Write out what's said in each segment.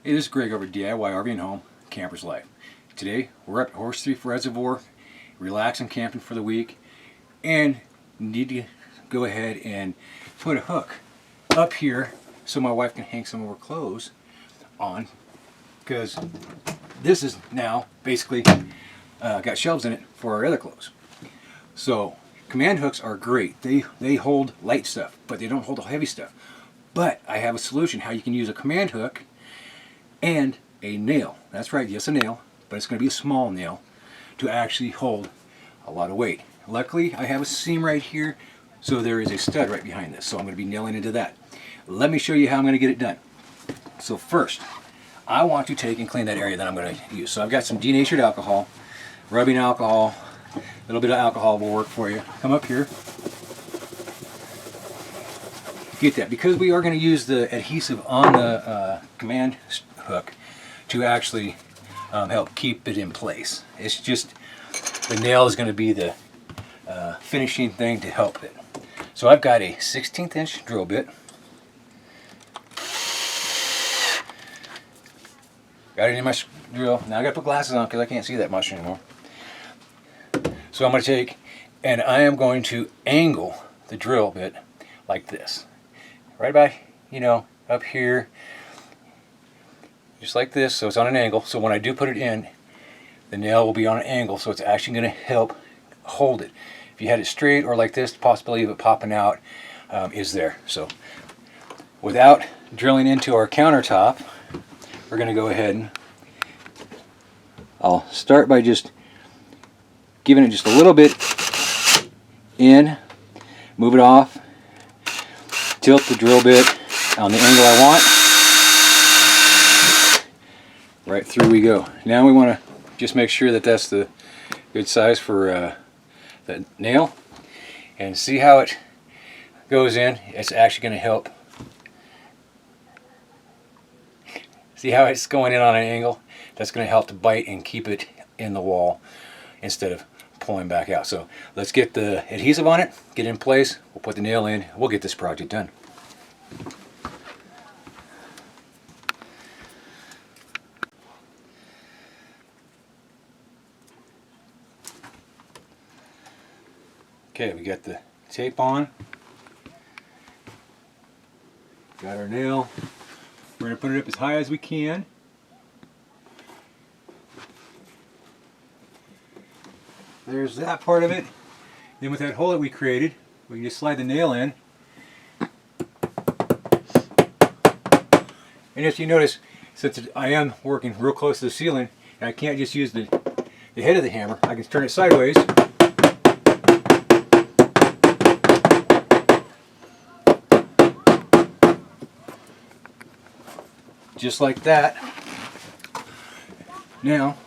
Hey, this is Greg over at DIY RV and Home, Camper's Life. Today we're up at Horse Thief Reservoir, relaxing camping for the week, and need to go ahead and put a hook up here so my wife can hang some of her clothes on, because this is now basically got shelves in it for our other clothes. So command hooks are great. They hold light stuff, but they don't hold heavy stuff. But I have a solution how you can use a command hook and a nail. That's right, yes, a nail, but it's going to be a small nail to actually hold a lot of weight. Luckily, I have a seam right here, so there is a stud right behind this, so I'm going to be nailing into that. Let me show you how I'm going to get it done. So first, I want to take and clean that area that I'm going to use. So I've got some denatured alcohol, rubbing alcohol, a little bit of alcohol will work for you. Come up here. Get that, because we are going to use the adhesive on the command hook to actually help keep it in place. It's just the nail is going to be the finishing thing to help it. So I've got a 1/16 inch drill bit. Got it in my drill. Now I got to put glasses on because I can't see that much anymore. So I'm going to take and I am going to angle the drill bit like this. Right by, up here, just like this, so it's on an angle. So when I do put it in, the nail will be on an angle, so it's actually going to help hold it. If you had it straight or like this, the possibility of it popping out is there. So without drilling into our countertop, we're going to go ahead and I'll start by just giving it just a little bit in, move it off, tilt the drill bit on the angle I want. Right through we go. Now we want to just make sure that that's the good size for the nail, and see how it goes in. It's actually going to help. See how it's going in on an angle? That's going to help to bite and keep it in the wall instead of pulling back out. So let's get the adhesive on it, get it in place, we'll put the nail in, we'll get this project done. Okay, we got the tape on, got our nail, we're going to put it up as high as we can. There's that part of it. Then with that hole that we created, we can just slide the nail in. And if you notice, since I am working real close to the ceiling, and I can't just use the head of the hammer, I can turn it sideways. Just like that. Now,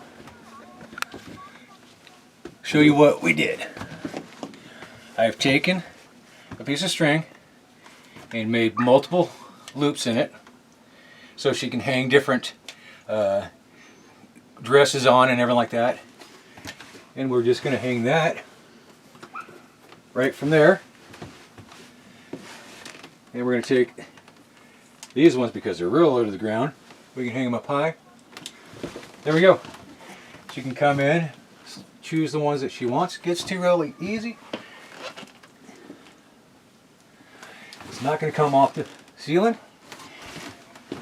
show you what we did. I've taken a piece of string and made multiple loops in it so she can hang different dresses on and everything like that. And we're just going to hang that right from there. And we're going to take these ones, because they're real low to the ground, we can hang them up high. There we go. She can come in, choose the ones that she wants. Gets to really easy. It's not going to come off the ceiling.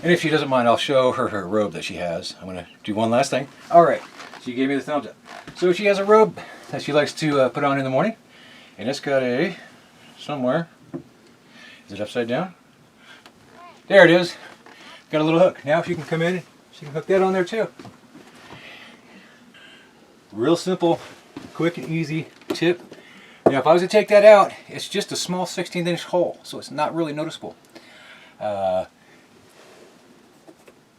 And if she doesn't mind, I'll show her her robe that she has. I'm going to do one last thing. Alright, she gave me the thumbs up. So she has a robe that she likes to put on in the morning. And it's got a, somewhere, is it upside down? There it is. Got a little hook. Now she can come in, she can hook that on there too. Real simple, quick and easy tip. Now if I was to take that out, it's just a small 1/16 inch hole, so it's not really noticeable. You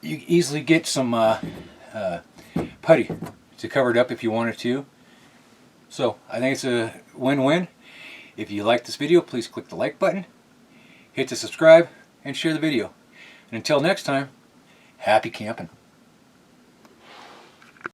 can easily get some putty to cover it up if you wanted to. So I think it's a win-win. If you like this video, please click the like button, hit the subscribe, and share the video. And until next time, happy camping.